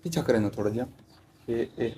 पीछा करें ना थोड़ा जा ए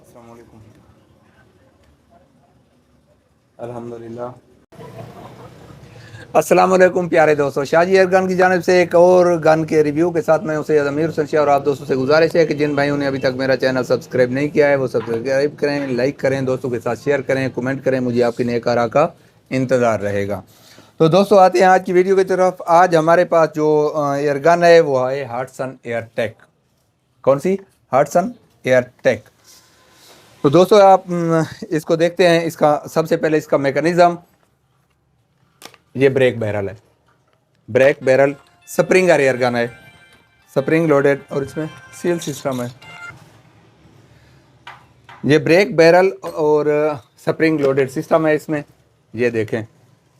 अस्सलाम वालेकुम अल्हम्दुलिल्लाह। अस्सलाम वालेकुम प्यारे दोस्तों, शाहजी एयर गन की जानिब से एक और गन के रिव्यू के साथ मैं उसे अमीर हुसैन शाह और आप दोस्तों से गुजारिश है कि जिन भाइयों ने अभी तक मेरा चैनल सब्सक्राइब नहीं किया है वो सब्सक्राइब करें, लाइक करें, दोस्तों के साथ शेयर करें, कमेंट करें। मुझे आपकी नेक आरा का इंतज़ार रहेगा। तो दोस्तों आते हैं आज की वीडियो की तरफ। आज हमारे पास जो एयर गन है वो है हाटसन एयर टेक। कौन सी? हाटसन एयर टेक। तो दोस्तों आप इसको देखते हैं। इसका सबसे पहले इसका मैकेनिज़्म, ये ब्रेक बैरल है, break barrel springer air gun है, स्प्रिंग लोडेड, और इसमें सील सिस्टम है। ये ब्रेक बैरल और स्प्रिंग लोडेड सिस्टम है इसमें। ये देखें,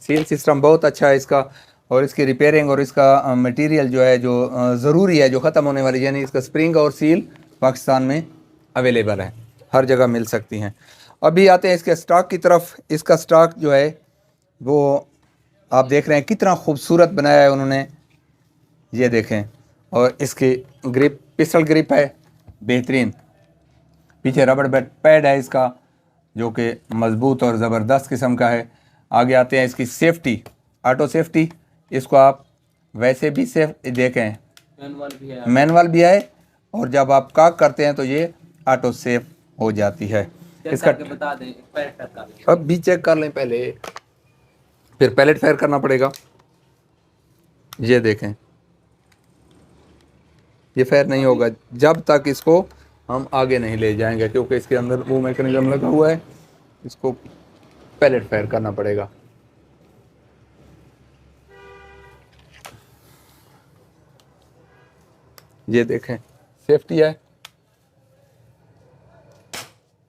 सील सिस्टम बहुत अच्छा है इसका, और इसकी रिपेयरिंग और इसका मटेरियल जो है जो ज़रूरी है, जो ख़त्म होने वाली, यानी इसका स्प्रिंग और सील पाकिस्तान में अवेलेबल है, हर जगह मिल सकती हैं। अभी आते हैं इसके स्टॉक की तरफ। इसका स्टॉक जो है वो आप देख रहे हैं कितना खूबसूरत बनाया है उन्होंने, ये देखें। और इसकी ग्रिप पिस्टल ग्रिप है बेहतरीन। पीछे रबड़ बैट पैड है इसका जो कि मज़बूत और ज़बरदस्त किस्म का है। आगे आते हैं इसकी सेफ्टी, ऑटो सेफ्टी। इसको आप वैसे भी सेफ देखें, मैनुअल भी है, और जब आप काक करते हैं तो ये ऑटो सेफ हो जाती है। इसका बता दें, अब भी चेक कर लें पहले, फिर पैलेट फायर करना पड़ेगा। ये देखें, ये फायर नहीं होगा जब तक इसको हम आगे नहीं ले जाएंगे, क्योंकि इसके अंदर वो मैकेनिज्म लगा हुआ है। इसको पैलेट फायर करना पड़ेगा। ये देखें, सेफ्टी है,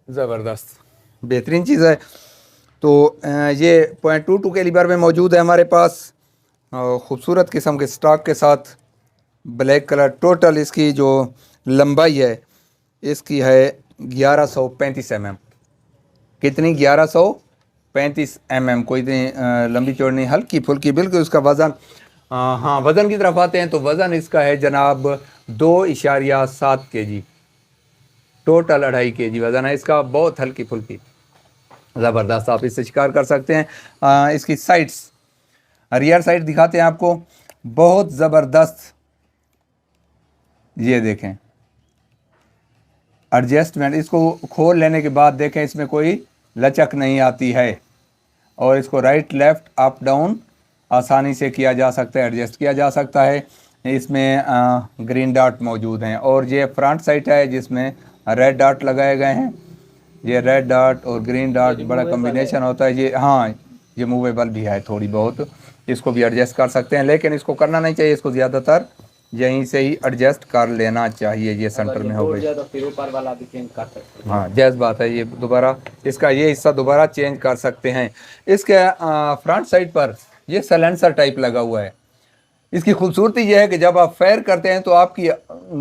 ज़बरदस्त बेहतरीन चीज़ है। तो ये .22 कैलिबर में मौजूद है हमारे पास, खूबसूरत किस्म के स्टॉक के साथ, ब्लैक कलर। टोटल इसकी जो लंबाई है इसकी है 1135 mm। कितनी? 1135 mm। कोई लंबी चौड़ी नहीं, हल्की फुल्की बिल्कुल। उसका वज़न, हाँ वज़न की तरफ आते हैं तो वज़न इसका है जनाब 2.7 kg। टोटल 2.5 kg वज़न है इसका, बहुत हल्की फुल्की, ज़बरदस्त। आप इससे शिकार कर सकते हैं। इसकी साइड्स, रियर साइड दिखाते हैं आपको, बहुत ज़बरदस्त। ये देखें एडजस्टमेंट, इसको खोल लेने के बाद देखें इसमें कोई लचक नहीं आती है, और इसको राइट लेफ़्ट अप डाउन आसानी से किया जा सकता है, एडजस्ट किया जा सकता है। इसमें ग्रीन डॉट मौजूद हैं, और ये फ्रंट साइड है जिसमें रेड डॉट लगाए गए हैं। ये रेड डॉट और ग्रीन डॉट बड़ा कम्बिनेशन होता है। ये हाँ, ये मूवेबल भी है थोड़ी बहुत, इसको भी एडजस्ट कर सकते हैं, लेकिन इसको करना नहीं चाहिए। इसको ज़्यादातर यहीं से ही एडजस्ट कर लेना चाहिए। ये सेंटर में हो गई तो फिर ऊपर वाला भी चेंज कर सकते हैं। हाँ जैस बात है, ये दोबारा इसका ये हिस्सा दोबारा चेंज कर सकते हैं। इसके फ्रंट साइड पर ये सलेंसर टाइप लगा हुआ है। इसकी खूबसूरती यह है कि जब आप फायर करते हैं तो आपकी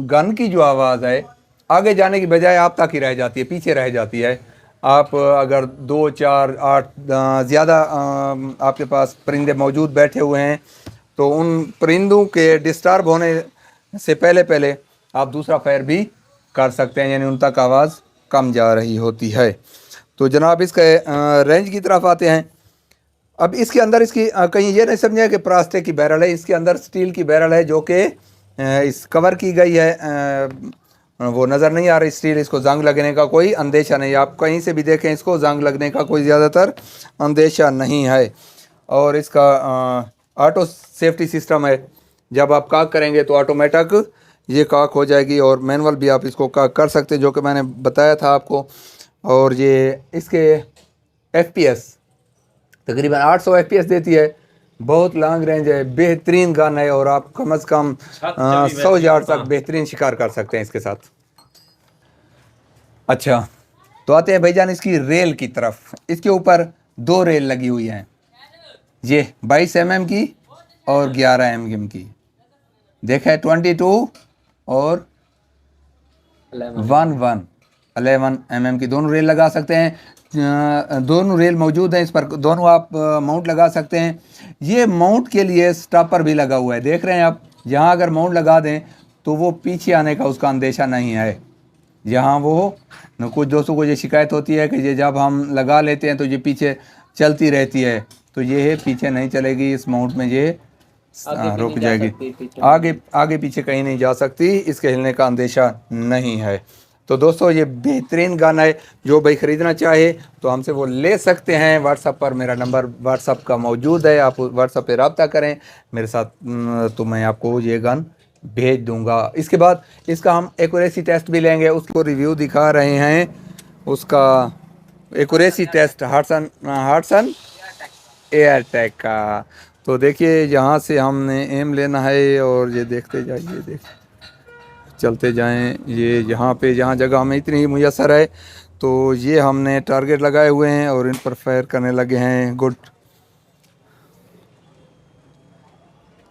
गन की जो आवाज़ है आगे जाने की बजाय आप तक ही रह जाती है, पीछे रह जाती है। आप अगर 2, 4, 8 ज़्यादा आपके पास परिंदे मौजूद बैठे हुए हैं तो उन परिंदों के डिस्टर्ब होने से पहले पहले आप दूसरा फायर भी कर सकते हैं, यानी उन तक आवाज़ कम जा रही होती है। तो जनाब इसके रेंज की तरफ आते हैं। अब इसके अंदर इसकी कहीं ये नहीं समझे कि प्लास्टिक की बैरल है, इसके अंदर स्टील की बैरल है जो कि इस कवर की गई है, वो नज़र नहीं आ रही स्टील। इसको जंग लगने का कोई अंदेशा नहीं, आप कहीं से भी देखें इसको जंग लगने का कोई ज़्यादातर अंदेशा नहीं है। और इसका ऑटो सेफ्टी सिस्टम है, जब आप काक करेंगे तो ऑटोमेटिक ये काक हो जाएगी। और मैनुअल भी आप इसको काक कर सकते हैं, जो कि मैंने बताया था आपको। और ये इसके FPS तकरीबन 800 FPS देती है, बहुत लॉन्ग रेंज है, बेहतरीन गन है। और आप कम से कम 100 यार्ड तक बेहतरीन शिकार कर सकते हैं इसके साथ। अच्छा, तो आते हैं भाईजान इसकी रेल की तरफ। इसके ऊपर 2 रेल लगी हुई हैं, ये 22 mm की और 11 mm की। देखा है 22 और 11 mm की दोनों रेल लगा सकते हैं। दोनों रेल मौजूद हैं इस पर, दोनों आप माउंट लगा सकते हैं। ये माउंट के लिए स्टॉपर भी लगा हुआ है, देख रहे हैं आप। यहाँ अगर माउंट लगा दें तो वो पीछे आने का उसका अंदेशा नहीं है। यहाँ वो कुछ दोस्तों को ये शिकायत होती है कि ये जब हम लगा लेते हैं तो ये पीछे चलती रहती है, तो ये है पीछे नहीं चलेगी इस माउंट में, ये रुक जाएगी, आगे पीछे कहीं नहीं जा सकती, इसके हिलने का अंदेशा नहीं है। तो दोस्तों ये बेहतरीन गन है, जो भाई ख़रीदना चाहे तो हमसे वो ले सकते हैं। व्हाट्सअप पर मेरा नंबर व्हाट्सअप का मौजूद है, आप व्हाट्सअप पे रब्ता करें मेरे साथ, तो मैं आपको ये गन भेज दूंगा। इसके बाद इसका हम एक्यूरेसी टेस्ट भी लेंगे, उसको रिव्यू दिखा रहे हैं उसका एक्यूरेसी टेस्ट हार्टसन एयर टैग का। तो देखिए यहाँ से हमने एम लेना है और ये देखते जाइए, चलते जाएं। ये यहाँ पे जहाँ जगह हमें इतनी ही मुयसर है, तो ये हमने टारगेट लगाए हुए हैं और इन पर फायर करने लगे हैं। गुड,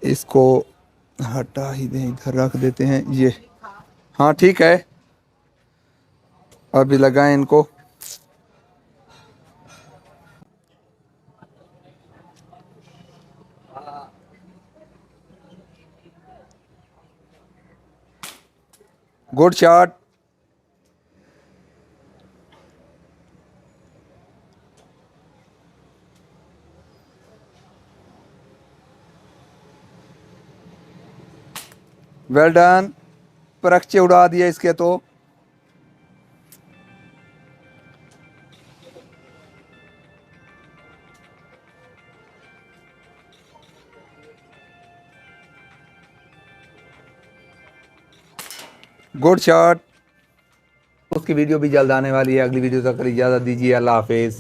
इसको हटा ही दें, इधर रख देते हैं ये। हाँ ठीक है, अभी लगाएं इनको। Good shot. वेल डन, परखचे उड़ा दिए इसके तो। Good shot. उसकी वीडियो भी जल्द आने वाली है, अगली वीडियो तक इजाज़त दीजिए, अल्लाह हाफिज़।